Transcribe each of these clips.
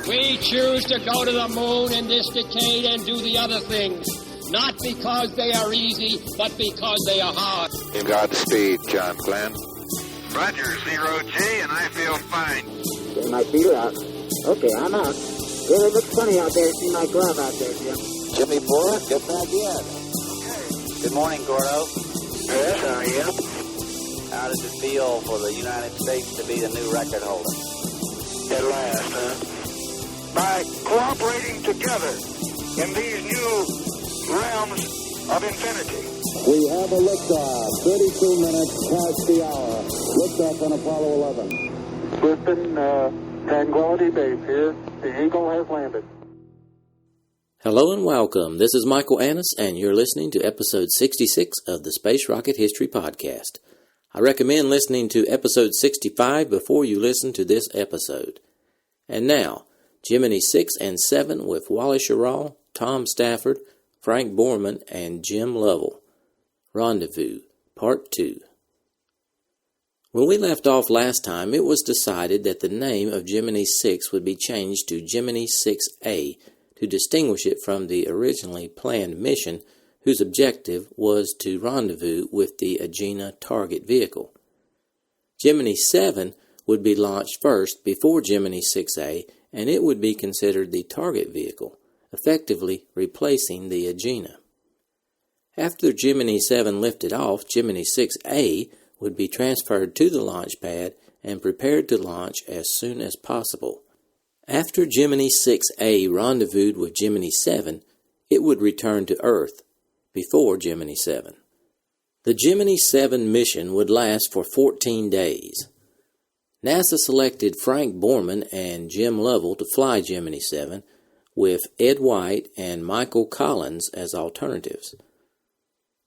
We choose to go to the moon in this decade and do the other things, not because they are easy, but because they are hard. Godspeed, John Glenn. Roger, 0G, and I feel fine. Get my feet out. Okay, I'm out. Really looks funny out there. See my glove out there, Jim. Jimmy Boy, get back in. Okay. Good morning, Gordo. Yes, how are you? How does it feel for the United States to be the new record holder? At last, huh? By cooperating together in these new realms of infinity. We have a liftoff, 32 minutes past the hour. Liftoff on Apollo 11. Houston, Tranquility Base here. The Eagle has landed. Hello and welcome. This is Michael Annis, and you're listening to episode 66 of the Space Rocket History Podcast. I recommend listening to episode 65 before you listen to this episode. And now, Gemini VI and VII with Wally Schirra, Tom Stafford, Frank Borman, and Jim Lovell. Rendezvous, Part 2. When we left off last time, it was decided that the name of Gemini VI would be changed to Gemini VI-a to distinguish it from the originally planned mission, whose objective was to rendezvous with the Agena target vehicle. Gemini VII would be launched first before Gemini VI-a, and it would be considered the target vehicle, effectively replacing the Agena. After Gemini VII lifted off, Gemini VI-a would be transferred to the launch pad and prepared to launch as soon as possible. After Gemini VI-a rendezvoused with Gemini VII, it would return to Earth before Gemini VII. The Gemini VII mission would last for 14 days. NASA selected Frank Borman and Jim Lovell to fly Gemini VII, with Ed White and Michael Collins as alternatives.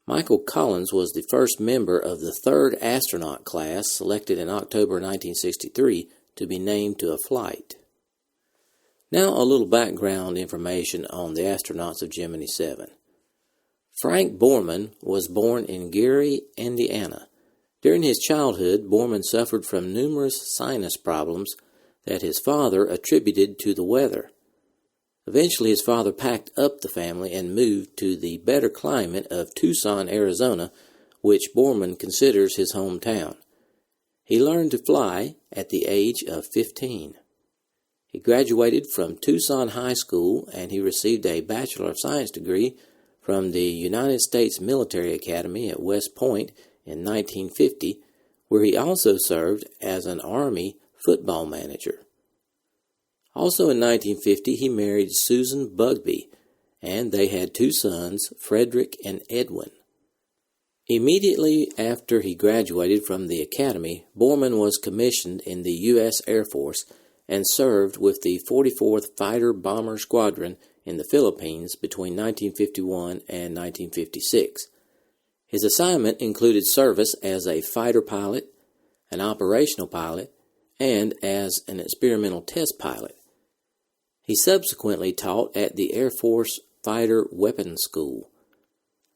Michael Collins was the first member of the third astronaut class selected in October 1963 to be named to a flight. Now a little background information on the astronauts of Gemini VII. Frank Borman was born in Gary, Indiana. During his childhood, Borman suffered from numerous sinus problems that his father attributed to the weather. Eventually, his father packed up the family and moved to the better climate of Tucson, Arizona, which Borman considers his hometown. He learned to fly at the age of 15. He graduated from Tucson High School, and he received a Bachelor of Science degree from the United States Military Academy at West Point in 1950, where he also served as an Army football manager. Also in 1950, he married Susan Bugbee, and they had two sons, Frederick and Edwin. Immediately after he graduated from the academy, Borman was commissioned in the U.S. Air Force and served with the 44th Fighter Bomber Squadron in the Philippines between 1951 and 1956. His assignment included service as a fighter pilot, an operational pilot, and as an experimental test pilot. He subsequently taught at the Air Force Fighter Weapons School.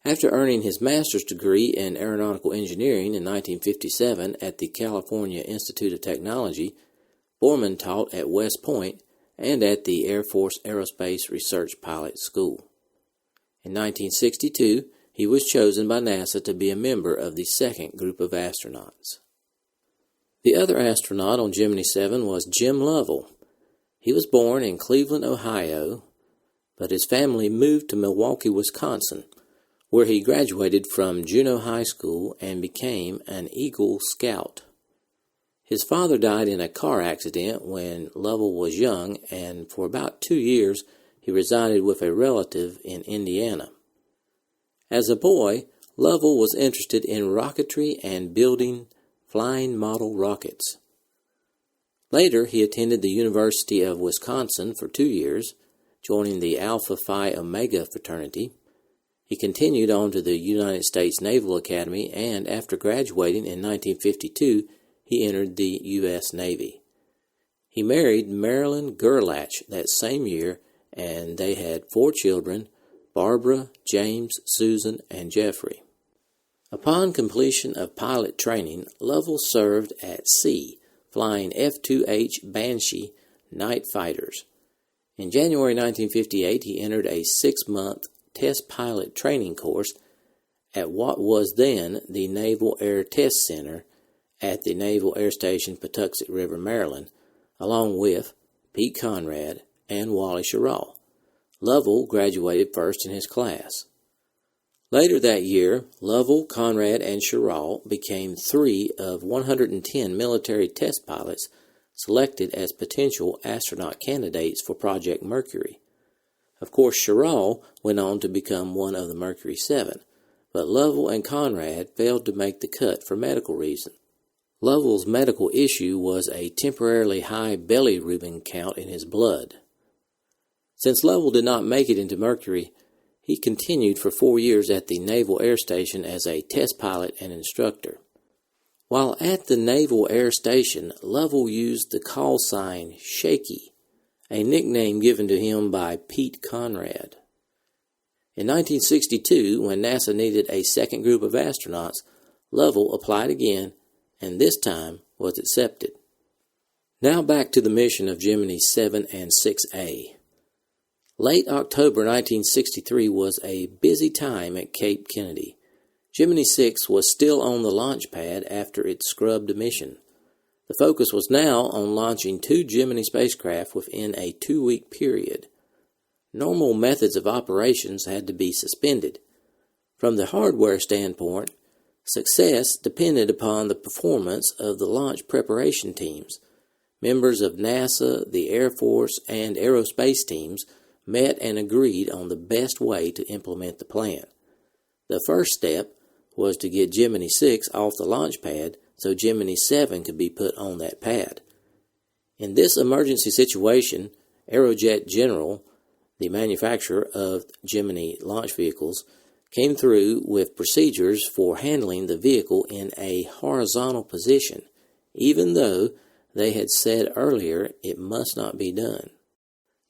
After earning his master's degree in aeronautical engineering in 1957 at the California Institute of Technology, Borman taught at West Point and at the Air Force Aerospace Research Pilot School. In 1962, he was chosen by NASA to be a member of the second group of astronauts. The other astronaut on Gemini VII was Jim Lovell. He was born in Cleveland, Ohio, but his family moved to Milwaukee, Wisconsin, where he graduated from Juneau High School and became an Eagle Scout. His father died in a car accident when Lovell was young, and for about 2 years he resided with a relative in Indiana. As a boy, Lovell was interested in rocketry and building flying model rockets. Later, he attended the University of Wisconsin for 2 years, joining the Alpha Phi Omega fraternity. He continued on to the United States Naval Academy, and after graduating in 1952, he entered the U.S. Navy. He married Marilyn Gerlach that same year, and they had 4 children, Barbara, James, Susan, and Jeffrey. Upon completion of pilot training, Lovell served at sea, flying F-2H Banshee night fighters. In January 1958, he entered a 6-month test pilot training course at what was then the Naval Air Test Center at the Naval Air Station, Patuxent River, Maryland, along with Pete Conrad and Wally Schirra. Lovell graduated first in his class. Later that year, Lovell, Conrad, and Schirra became 3 of 110 military test pilots selected as potential astronaut candidates for Project Mercury. Of course, Schirra went on to become one of the Mercury 7, but Lovell and Conrad failed to make the cut for medical reasons. Lovell's medical issue was a temporarily high bilirubin count in his blood. Since Lovell did not make it into Mercury, he continued for 4 years at the Naval Air Station as a test pilot and instructor. While at the Naval Air Station, Lovell used the call sign Shaky, a nickname given to him by Pete Conrad. In 1962, when NASA needed a second group of astronauts, Lovell applied again, and this time was accepted. Now back to the mission of Gemini VII and VI-a. Late October 1963 was a busy time at Cape Kennedy. Gemini VI was still on the launch pad after its scrubbed mission. The focus was now on launching 2 Gemini spacecraft within a 2-week period. Normal methods of operations had to be suspended. From the hardware standpoint, success depended upon the performance of the launch preparation teams. Members of NASA, the Air Force, and aerospace teams met and agreed on the best way to implement the plan. The first step was to get Gemini VI off the launch pad so Gemini VII could be put on that pad. In this emergency situation, Aerojet General, the manufacturer of Gemini launch vehicles, came through with procedures for handling the vehicle in a horizontal position, even though they had said earlier it must not be done.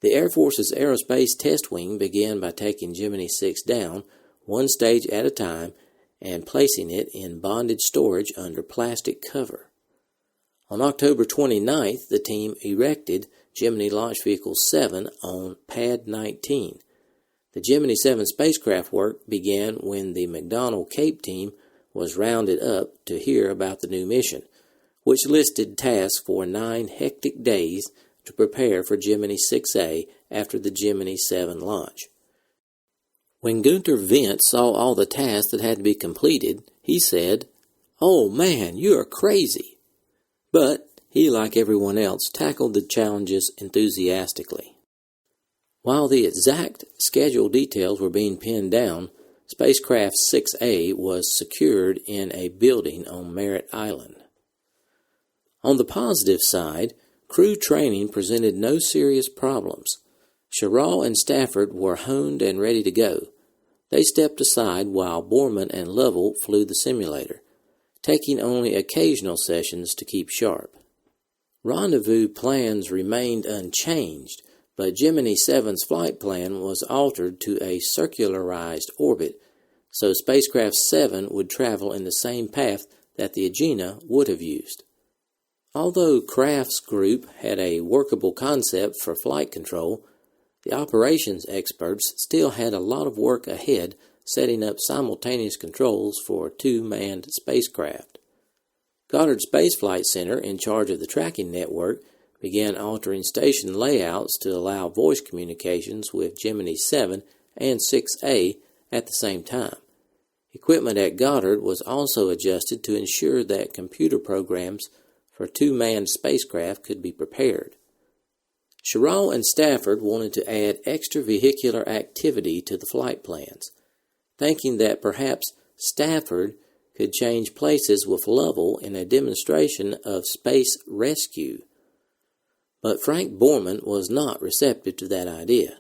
The Air Force's Aerospace Test Wing began by taking Gemini VI down, 1 stage at a time, and placing it in bondage storage under plastic cover. On October 29th, the team erected Gemini Launch Vehicle 7 on Pad 19. The Gemini 7 spacecraft work began when the McDonnell Cape team was rounded up to hear about the new mission, which listed tasks for 9 hectic days to prepare for Gemini VI-a after the Gemini 7 launch. When Gunter Wendt saw all the tasks that had to be completed, he said, "Oh man, you are crazy." But he, like everyone else, tackled the challenges enthusiastically. While the exact schedule details were being pinned down, spacecraft 6A was secured in a building on Merritt Island. On the positive side, crew training presented no serious problems. Schirra and Stafford were honed and ready to go. They stepped aside while Borman and Lovell flew the simulator, taking only occasional sessions to keep sharp. Rendezvous plans remained unchanged, but Gemini 7's flight plan was altered to a circularized orbit, so spacecraft 7 would travel in the same path that the Agena would have used. Although Kraft's group had a workable concept for flight control, the operations experts still had a lot of work ahead setting up simultaneous controls for 2 manned spacecraft. Goddard Space Flight Center, in charge of the tracking network, began altering station layouts to allow voice communications with Gemini 7 and 6A at the same time. Equipment at Goddard was also adjusted to ensure that computer programs for 2 manned spacecraft could be prepared. Schirra and Stafford wanted to add extravehicular activity to the flight plans, thinking that perhaps Stafford could change places with Lovell in a demonstration of space rescue. But Frank Borman was not receptive to that idea.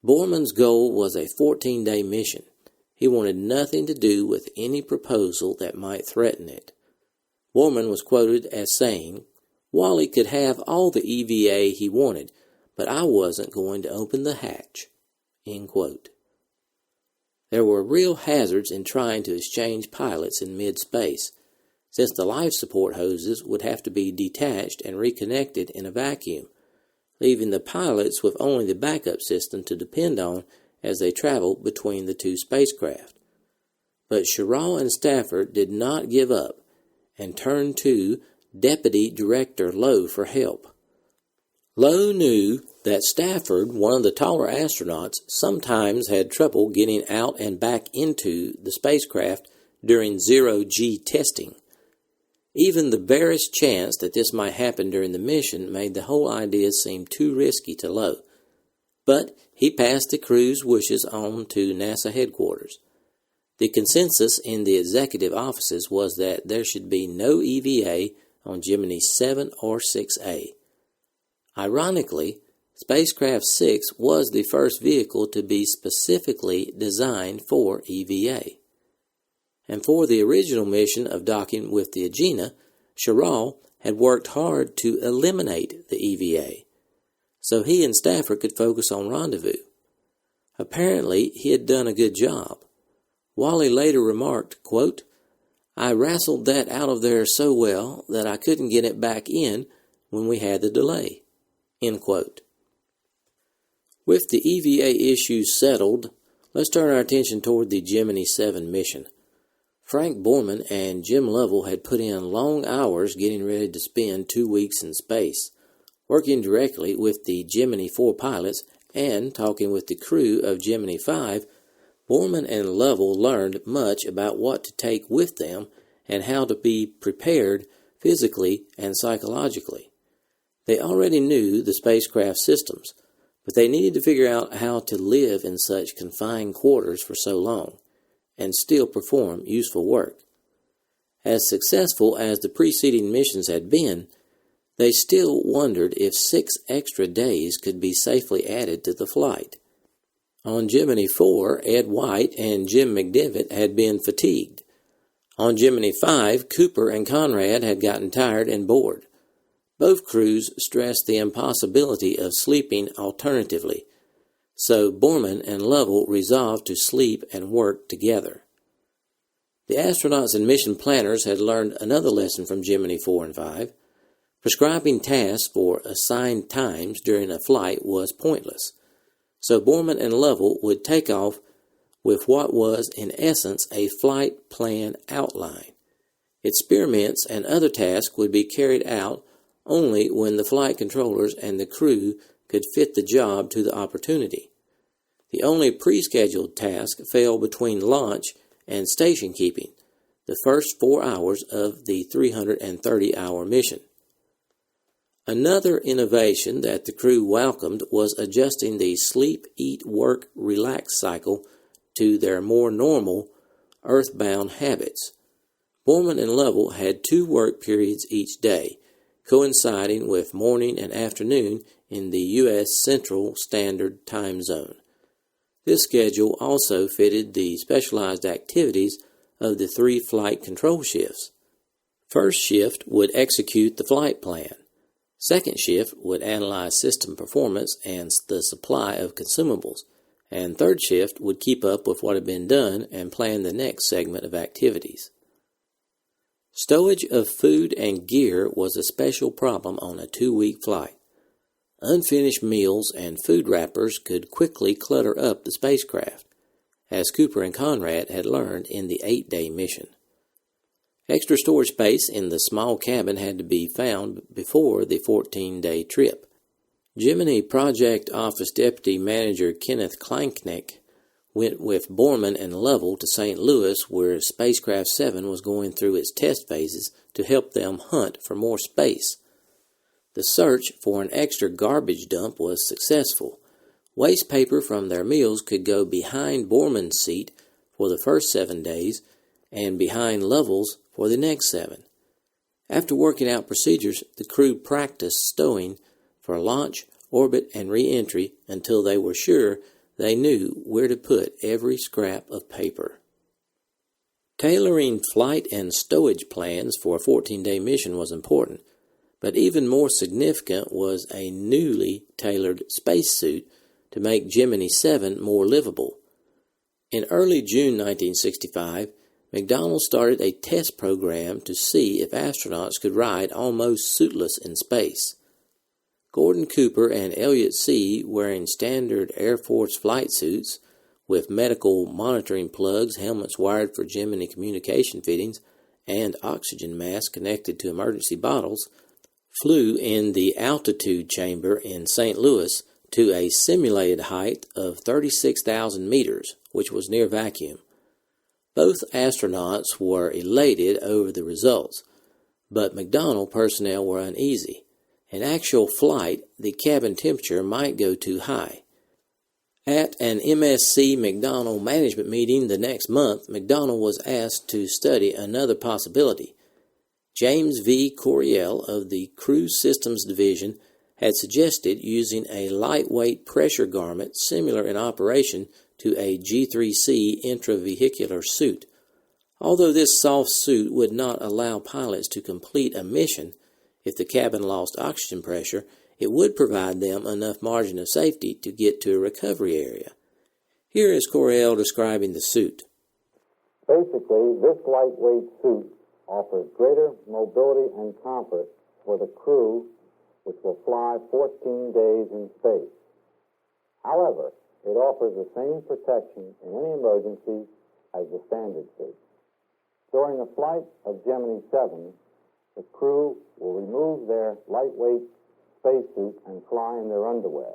Borman's goal was a 14-day mission. He wanted nothing to do with any proposal that might threaten it. Borman was quoted as saying, "Wally could have all the EVA he wanted, but I wasn't going to open the hatch." End quote. There were real hazards in trying to exchange pilots in mid-space, since the life support hoses would have to be detached and reconnected in a vacuum. leaving the pilots with only the backup system to depend on as they traveled between the two spacecraft. But Schirra and Stafford did not give up and turned to Deputy Director Lowe for help. Lowe knew that Stafford, one of the taller astronauts, sometimes had trouble getting out and back into the spacecraft during zero-G testing. Even the barest chance that this might happen during the mission made the whole idea seem too risky to Lowe. But he passed the crew's wishes on to NASA headquarters. The consensus in the executive offices was that there should be no EVA on Gemini VII or VI-a. Ironically, Spacecraft 6 was the first vehicle to be specifically designed for EVA. And for the original mission of docking with the Agena, Schirra had worked hard to eliminate the EVA, so he and Stafford could focus on rendezvous. Apparently, he had done a good job. Wally later remarked, quote, "I wrestled that out of there so well that I couldn't get it back in when we had the delay." End quote. With the EVA issues settled, let's turn our attention toward the Gemini VII mission. Frank Borman and Jim Lovell had put in long hours getting ready to spend 2 weeks in space, working directly with the Gemini 4 pilots and talking with the crew of Gemini V. Borman and Lovell learned much about what to take with them and how to be prepared physically and psychologically. They already knew the spacecraft systems, but they needed to figure out how to live in such confined quarters for so long and still perform useful work. As successful as the preceding missions had been, they still wondered if 6 extra days could be safely added to the flight. On Gemini 4, Ed White and Jim McDivitt had been fatigued. On Gemini 5, Cooper and Conrad had gotten tired and bored. Both crews stressed the impossibility of sleeping alternatively, so Borman and Lovell resolved to sleep and work together. The astronauts and mission planners had learned another lesson from Gemini 4 and 5. Prescribing tasks for assigned times during a flight was pointless, so Borman and Lovell would take off with what was in essence a flight plan outline. Experiments and other tasks would be carried out only when the flight controllers and the crew could fit the job to the opportunity. The only pre-scheduled task fell between launch and station keeping, the first 4 hours of the 330-hour mission. Another innovation that the crew welcomed was adjusting the sleep, eat, work, relax cycle to their more normal, earthbound habits. Borman and Lovell had 2 work periods each day, coinciding with morning and afternoon in the U.S. Central Standard Time Zone. This schedule also fitted the specialized activities of the 3 flight control shifts. First shift would execute the flight plan. Second shift would analyze system performance and the supply of consumables. And third shift would keep up with what had been done and plan the next segment of activities. Stowage of food and gear was a special problem on a 2-week flight. Unfinished meals and food wrappers could quickly clutter up the spacecraft, as Cooper and Conrad had learned in the 8-day mission. Extra storage space in the small cabin had to be found before the 14-day trip. Gemini Project Office Deputy Manager Kenneth Kleinknecht went with Borman and Lovell to St. Louis, where Spacecraft 7 was going through its test phases to help them hunt for more space. The search for an extra garbage dump was successful. Waste paper from their meals could go behind Borman's seat for the first 7 days and behind Lovell's for the next 7. After working out procedures, the crew practiced stowing for launch, orbit, and re-entry until they were sure they knew where to put every scrap of paper. Tailoring flight and stowage plans for a 14-day mission was important, but even more significant was a newly tailored spacesuit to make Gemini 7 more livable. In early June 1965, McDonnell started a test program to see if astronauts could ride almost suitless in space. Gordon Cooper and Elliot C., wearing standard Air Force flight suits with medical monitoring plugs, helmets wired for Gemini communication fittings, and oxygen masks connected to emergency bottles, flew in the altitude chamber in St. Louis to a simulated height of 36,000 meters, which was near vacuum. Both astronauts were elated over the results, but McDonnell personnel were uneasy. In actual flight, the cabin temperature might go too high. At an MSC McDonnell management meeting the next month, McDonnell was asked to study another possibility. James V. Coryell of the Crew Systems Division had suggested using a lightweight pressure garment similar in operation to a G3C intravehicular suit. Although this soft suit would not allow pilots to complete a mission if the cabin lost oxygen pressure, it would provide them enough margin of safety to get to a recovery area. Here is Coryell describing the suit. Basically, this lightweight suit offers greater mobility and comfort for the crew, which will fly 14 days in space. However, it offers the same protection in any emergency as the standard suit. During the flight of Gemini VII, the crew will remove their lightweight spacesuit and fly in their underwear.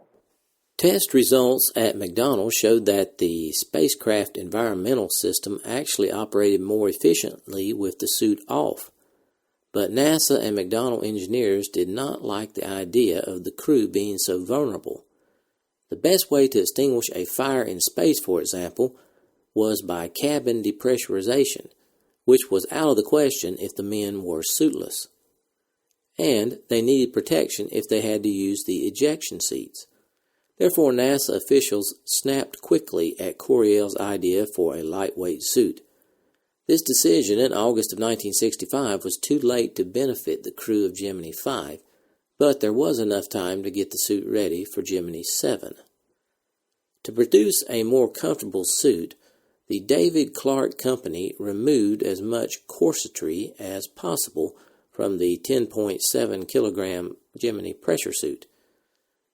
Test results at McDonnell showed that the spacecraft environmental system actually operated more efficiently with the suit off. But NASA and McDonnell engineers did not like the idea of the crew being so vulnerable. The best way to extinguish a fire in space, for example, was by cabin depressurization, which was out of the question if the men were suitless. And they needed protection if they had to use the ejection seats. Therefore, NASA officials snapped quickly at Coryell's idea for a lightweight suit. This decision in August of 1965 was too late to benefit the crew of Gemini V, but there was enough time to get the suit ready for Gemini VII. To produce a more comfortable suit, the David Clark Company removed as much corsetry as possible from the 10.7 kilogram Gemini pressure suit.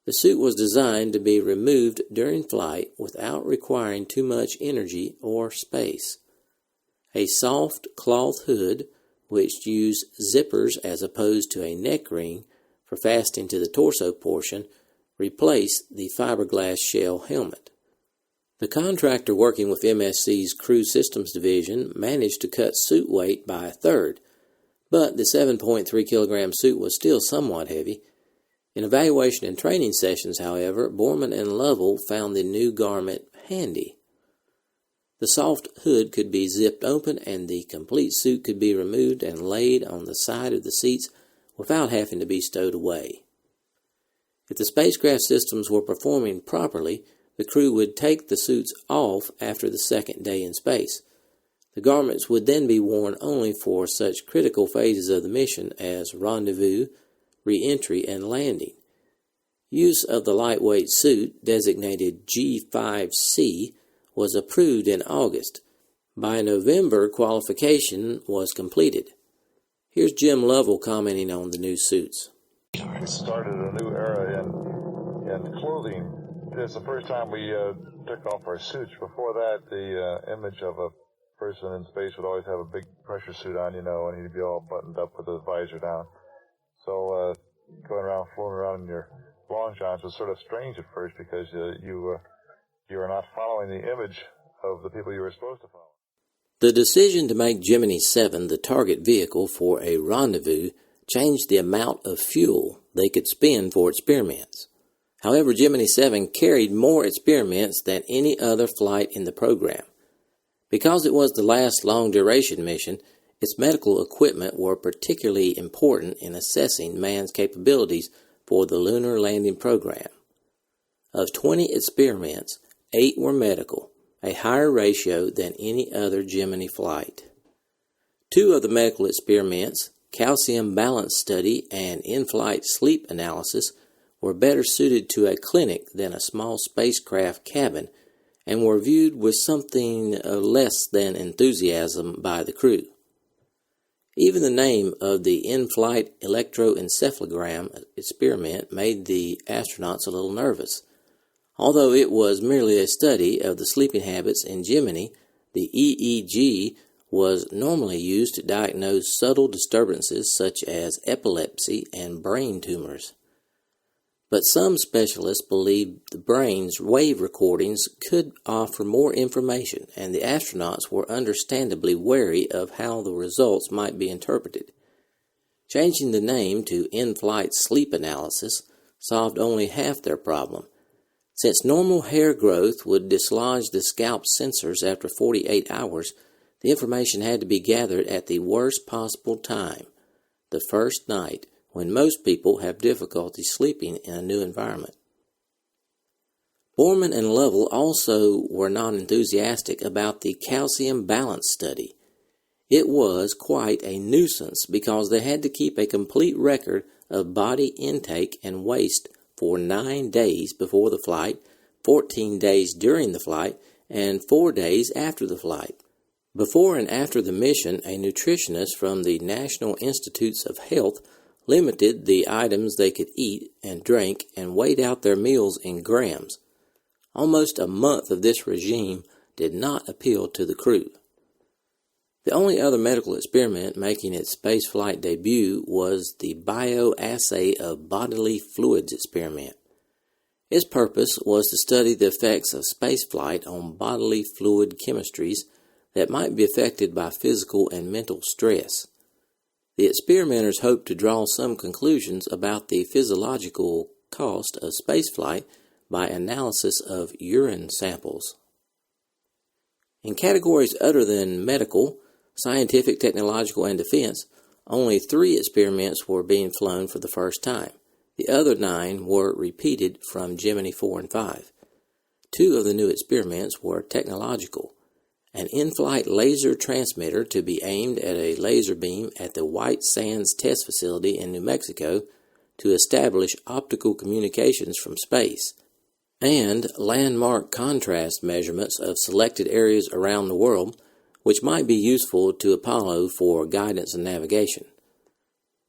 The suit was designed to be removed during flight without requiring too much energy or space. A soft cloth hood, which used zippers as opposed to a neck ring for fastening to the torso portion, replaced the fiberglass shell helmet. The contractor working with MSC's Crew Systems Division managed to cut suit weight by a third, but the 7.3 kilogram suit was still somewhat heavy. In evaluation and training sessions, however, Borman and Lovell found the new garment handy. The soft hood could be zipped open and the complete suit could be removed and laid on the side of the seats without having to be stowed away. If the spacecraft systems were performing properly, the crew would take the suits off after the second day in space. The garments would then be worn only for such critical phases of the mission as rendezvous, re-entry, and landing. Use of the lightweight suit, designated G5C, was approved in August. By November, qualification was completed. Here's Jim Lovell commenting on the new suits. We started a new era in clothing. This is the first time we took off our suits. Before that, the image of a person in space would always have a big pressure suit on, and he'd be all buttoned up with his visor down. So going around, floating around in your long johns was sort of strange at first because you were not following the image of the people you were supposed to follow. The decision to make Gemini VII the target vehicle for a rendezvous changed the amount of fuel they could spend for experiments. However, Gemini VII carried more experiments than any other flight in the program. Because it was the last long-duration mission, its medical equipment were particularly important in assessing man's capabilities for the lunar landing program. Of 20 experiments, 8 were medical, a higher ratio than any other Gemini flight. 2 of the medical experiments, calcium balance study and in-flight sleep analysis, were better suited to a clinic than a small spacecraft cabin and were viewed with something less than enthusiasm by the crew. Even the name of the in-flight electroencephalogram experiment made the astronauts a little nervous. Although it was merely a study of the sleeping habits in Gemini, the EEG was normally used to diagnose subtle disturbances such as epilepsy and brain tumors. But some specialists believed the brain's wave recordings could offer more information, and the astronauts were understandably wary of how the results might be interpreted. Changing the name to in-flight sleep analysis solved only half their problem. Since normal hair growth would dislodge the scalp sensors after 48 hours, the information had to be gathered at the worst possible time, the first night, when most people have difficulty sleeping in a new environment. Borman and Lovell also were not enthusiastic about the calcium balance study. It was quite a nuisance because they had to keep a complete record of body intake and waste for 9 days before the flight, 14 days during the flight, and 4 days after the flight. Before and after the mission, a nutritionist from the National Institutes of Health limited the items they could eat and drink and weighed out their meals in grams. Almost a month of this regime did not appeal to the crew. The only other medical experiment making its spaceflight debut was the bioassay of bodily fluids experiment. Its purpose was to study the effects of spaceflight on bodily fluid chemistries that might be affected by physical and mental stress. The experimenters hoped to draw some conclusions about the physiological cost of spaceflight by analysis of urine samples. In categories other than medical, scientific, technological, and defense, only 3 experiments were being flown for the first time. The other 9 were repeated from Gemini 4 and 5. 2 of the new experiments were technological. An in-flight laser transmitter to be aimed at a laser beam at the White Sands Test Facility in New Mexico to establish optical communications from space, and landmark contrast measurements of selected areas around the world, which might be useful to Apollo for guidance and navigation.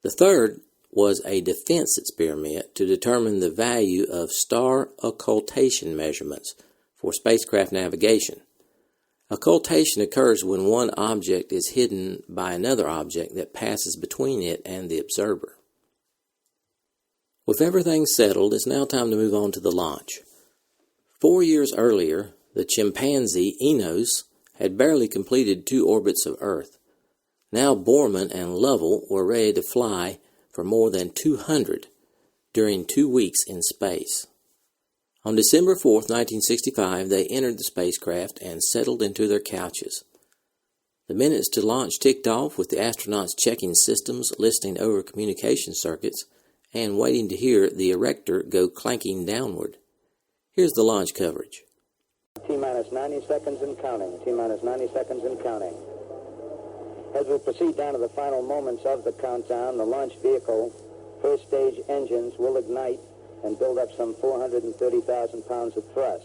The third was a defense experiment to determine the value of star occultation measurements for spacecraft navigation. Occultation occurs when one object is hidden by another object that passes between it and the observer. With everything settled, it's now time to move on to the launch. 4 years earlier, the chimpanzee Enos had barely completed 2 orbits of Earth. Now Borman and Lovell were ready to fly for more than 200 during 2 weeks in space. On December 4, 1965, they entered the spacecraft and settled into their couches. The minutes to launch ticked off with the astronauts checking systems, listening over communication circuits, and waiting to hear the erector go clanking downward. Here's the launch coverage. T-minus 90 seconds and counting. T-minus 90 seconds and counting. As we proceed down to the final moments of the countdown, the launch vehicle, first stage engines will ignite and build up some 430,000 pounds of thrust.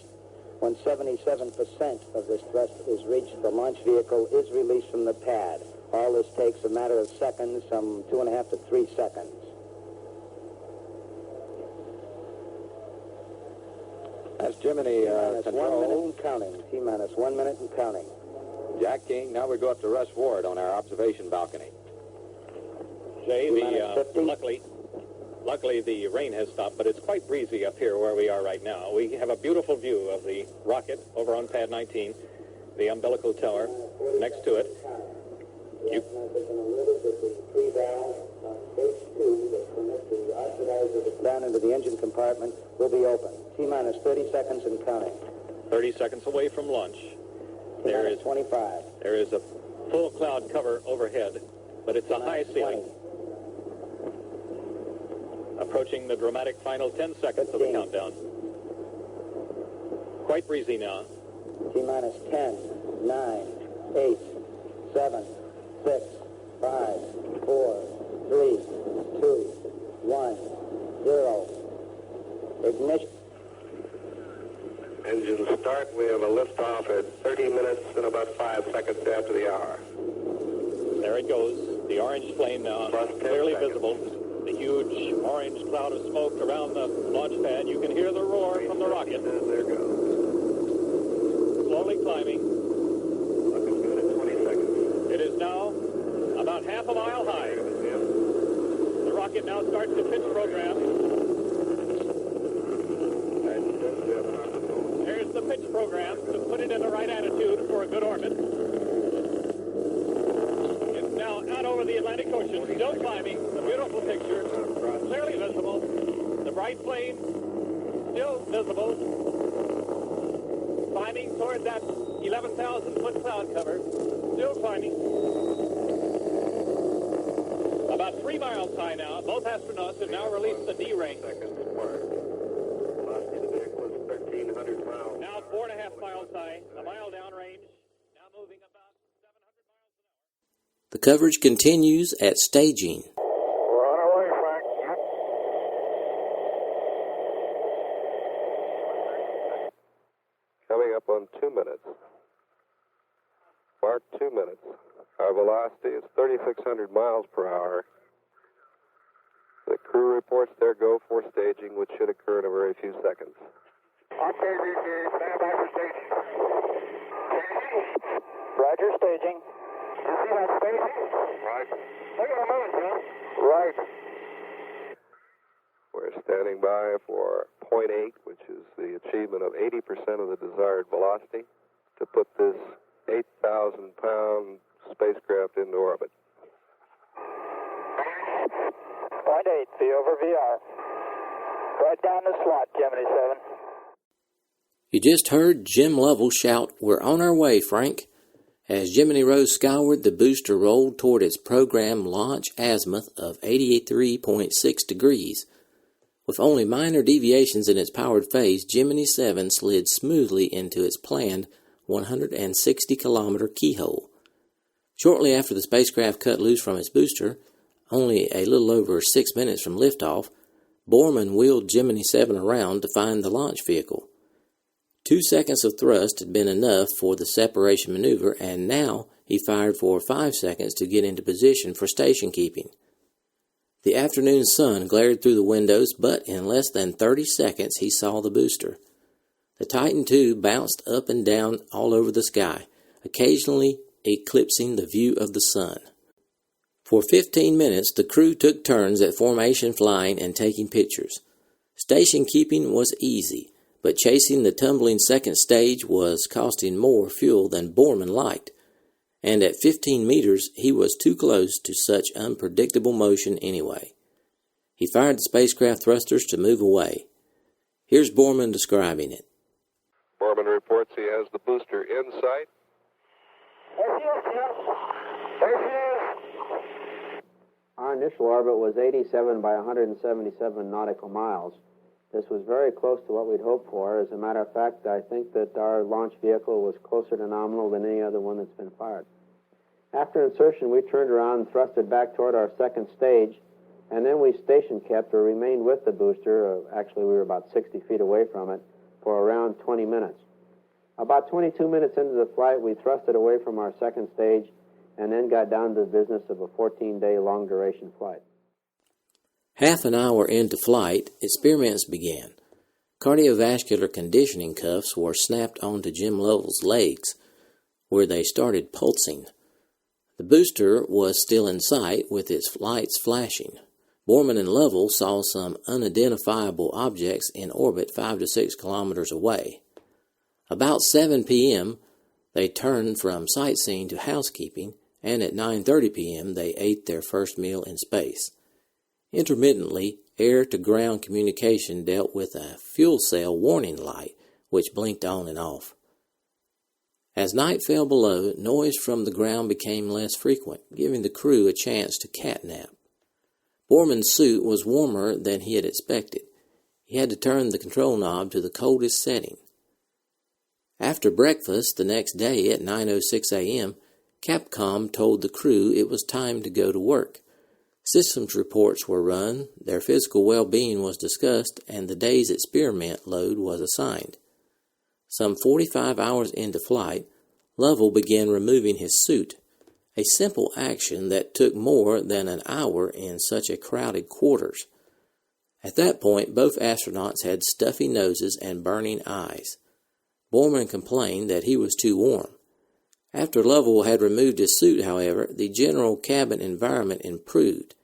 When 77% of this thrust is reached, the launch vehicle is released from the pad. All this takes a matter of seconds, some 2.5 to 3 seconds. That's Gemini T-minus 1 control. minute and counting. T-minus 1 minute and counting. Jack King, now we go up to Russ Ward on our observation balcony. Jay, T-minus luckily the rain has stopped, but it's quite breezy up here where we are right now. We have a beautiful view of the rocket over on pad 19, the umbilical tower next to it. Down into the engine compartment will be open. T-minus 30 seconds and counting. 30 seconds away from launch. There is 25. There is a full cloud cover overhead, but it's a high ceiling. 20. Approaching the dramatic final 10 seconds 15. of the countdown. Quite breezy now. T-minus 10, 9, 8, 7, 6, 5, 4, 3, 2, 1, 0. Ignition. Engine start. We have a liftoff at 30 minutes and about 5 seconds after the hour. There it goes. The orange flame now clearly visible. The huge orange cloud of smoke around the launch pad. You can hear the roar from the rocket. There it goes. Slowly climbing. Looking good at 20 seconds. It is now about half a mile high. The rocket now starts the pitch program. There's the pitch program to put it in the right attitude for a good orbit. It's now out over the Atlantic Ocean, still climbing. A beautiful picture, clearly visible. The bright flame still visible. Climbing toward that 11,000-foot cloud cover, still climbing. About 3 miles high now. Both astronauts have now released the D-ring. Velocity of the vehicle is 1,300 miles. Now 4.5 miles high, a mile downrange. Now moving about 700 miles an hour. The coverage continues at staging. We're on our way, Frank. Coming up on 2 minutes. Mark 2 minutes. Our velocity is 3,600 miles per hour. The crew reports their go for staging, which should occur in a very few seconds. Okay, VC, stand by for staging. Roger, staging. You see that staging? Right. Look at the moon, Jim. Right. We're standing by for 0.8, which is the achievement of 80% of the desired velocity to put this 8,000-pound spacecraft into orbit. 0.8, V over VR. Right down the slot, Gemini 7. You just heard Jim Lovell shout, "We're on our way, Frank." As Gemini rose skyward, the booster rolled toward its program launch azimuth of 83.6 degrees. With only minor deviations in its powered phase, Gemini 7 slid smoothly into its planned 160-kilometer keyhole. Shortly after the spacecraft cut loose from its booster, only a little over 6 minutes from liftoff, Borman wheeled Gemini 7 around to find the launch vehicle. 2 seconds of thrust had been enough for the separation maneuver, and now he fired for 5 seconds to get into position for station keeping. The afternoon sun glared through the windows, but in less than 30 seconds he saw the booster. The Titan II bounced up and down all over the sky, occasionally eclipsing the view of the sun. For 15 minutes, the crew took turns at formation flying and taking pictures. Station keeping was easy, but chasing the tumbling second stage was costing more fuel than Borman liked, and at 15 meters he was too close to such unpredictable motion anyway. He fired the spacecraft thrusters to move away. Here's Borman describing it. Borman reports he has the booster in sight. There she is, Jim. There she is. Our initial orbit was 87 by 177 nautical miles. This was very close to what we'd hoped for. As a matter of fact, I think that our launch vehicle was closer to nominal than any other one that's been fired. After insertion, we turned around and thrusted back toward our second stage, and then we station kept or remained with the booster. Actually, we were about 60 feet away from it for around 20 minutes. About 22 minutes into the flight, we thrusted away from our second stage and then got down to the business of a 14-day long-duration flight. Half an hour into flight, experiments began. Cardiovascular conditioning cuffs were snapped onto Jim Lovell's legs, where they started pulsing. The booster was still in sight with its lights flashing. Borman and Lovell saw some unidentifiable objects in orbit 5 to 6 kilometers away. About 7 p.m., they turned from sightseeing to housekeeping, and at 9:30 p.m. they ate their first meal in space. Intermittently, air-to-ground communication dealt with a fuel cell warning light, which blinked on and off. As night fell below, noise from the ground became less frequent, giving the crew a chance to catnap. Borman's suit was warmer than he had expected. He had to turn the control knob to the coldest setting. After breakfast the next day at 9:06 a.m., Capcom told the crew it was time to go to work. Systems reports were run, their physical well-being was discussed, and the day's experiment load was assigned. Some 45 hours into flight, Lovell began removing his suit. a simple action that took more than an hour in such a crowded quarters. At that point, both astronauts had stuffy noses and burning eyes. Borman complained that he was too warm. After Lovell had removed his suit, however, the general cabin environment improved.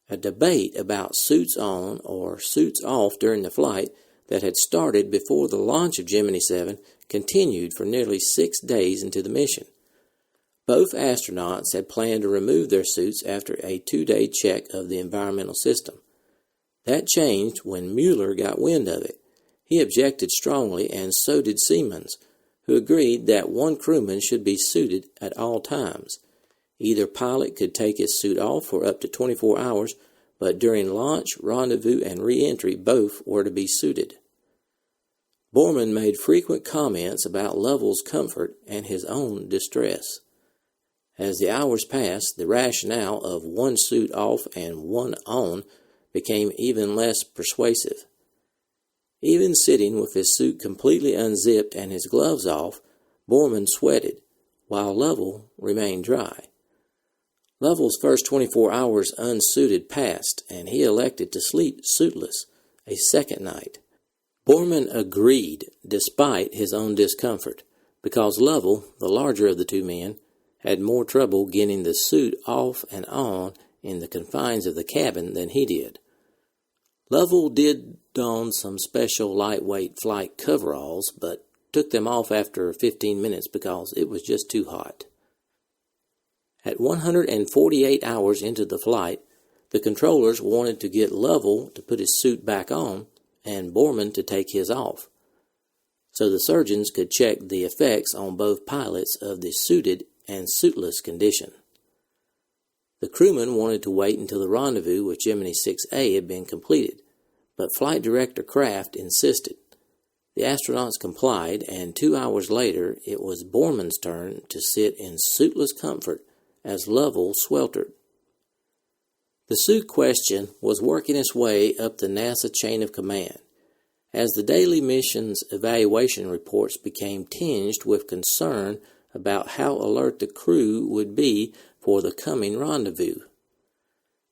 A debate about suits on or suits off during the flight that had started before the launch of Gemini VII continued for nearly 6 days into the mission. Both astronauts had planned to remove their suits after a 2-day check of the environmental system. That changed when Mueller got wind of it. He objected strongly, and so did Siemens, who agreed that one crewman should be suited at all times. Either pilot could take his suit off for up to 24 hours, but during launch, rendezvous, and re-entry, both were to be suited. Borman made frequent comments about Lovell's comfort and his own distress. As the hours passed, the rationale of one suit off and one on became even less persuasive. Even sitting with his suit completely unzipped and his gloves off, Borman sweated, while Lovell remained dry. Lovell's first 24 hours unsuited passed, and he elected to sleep suitless a second night. Borman agreed, despite his own discomfort, because Lovell, the larger of the two men, had more trouble getting the suit off and on in the confines of the cabin than he did. Lovell did don some special lightweight flight coveralls, but took them off after 15 minutes because it was just too hot. At 148 hours into the flight, the controllers wanted to get Lovell to put his suit back on and Borman to take his off, so the surgeons could check the effects on both pilots of the suited and suitless condition. The crewmen wanted to wait until the rendezvous with Gemini VI-a had been completed, but Flight Director Kraft insisted. The astronauts complied, and 2 hours later it was Borman's turn to sit in suitless comfort as Lovell sweltered. The suit question was working its way up the NASA chain of command, as the daily mission's evaluation reports became tinged with concern about how alert the crew would be for the coming rendezvous.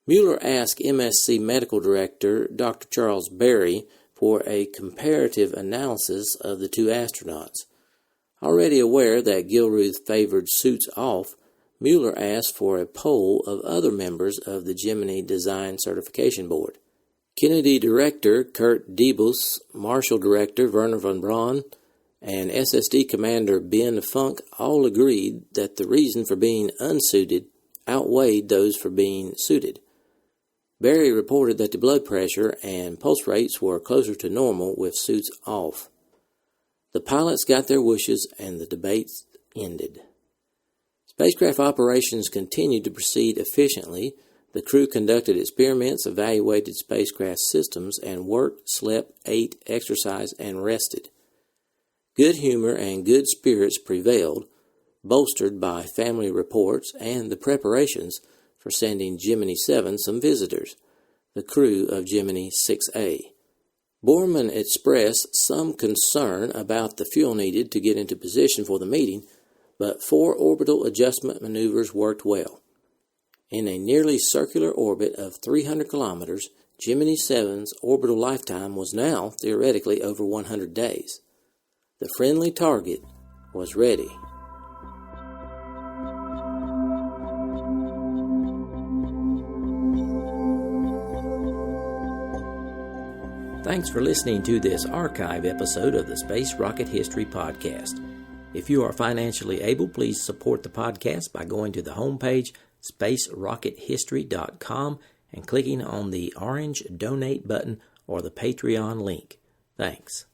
Mueller asked MSC Medical Director Dr. Charles Berry for a comparative analysis of the two astronauts. Already aware that Gilruth favored suits off, Mueller asked for a poll of other members of the Gemini Design Certification Board. Kennedy Director Kurt Diebels, Marshal Director Werner von Braun, and SSD Commander Ben Funk all agreed that the reason for being unsuited outweighed those for being suited. Berry reported that the blood pressure and pulse rates were closer to normal with suits off. The pilots got their wishes and the debate ended. Spacecraft operations continued to proceed efficiently. The crew conducted experiments, evaluated spacecraft systems, and worked, slept, ate, exercised, and rested. Good humor and good spirits prevailed, bolstered by family reports and the preparations for sending Gemini VII some visitors, the crew of Gemini VI-a. Borman expressed some concern about the fuel needed to get into position for the meeting, but 4 orbital adjustment maneuvers worked well. In a nearly circular orbit of 300 kilometers, Gemini VII's orbital lifetime was now theoretically over 100 days. The friendly target was ready. Thanks for listening to this archive episode of the Space Rocket History Podcast. If you are financially able, please support the podcast by going to the homepage, spacerockethistory.com, and clicking on the orange Donate button or the Patreon link. Thanks.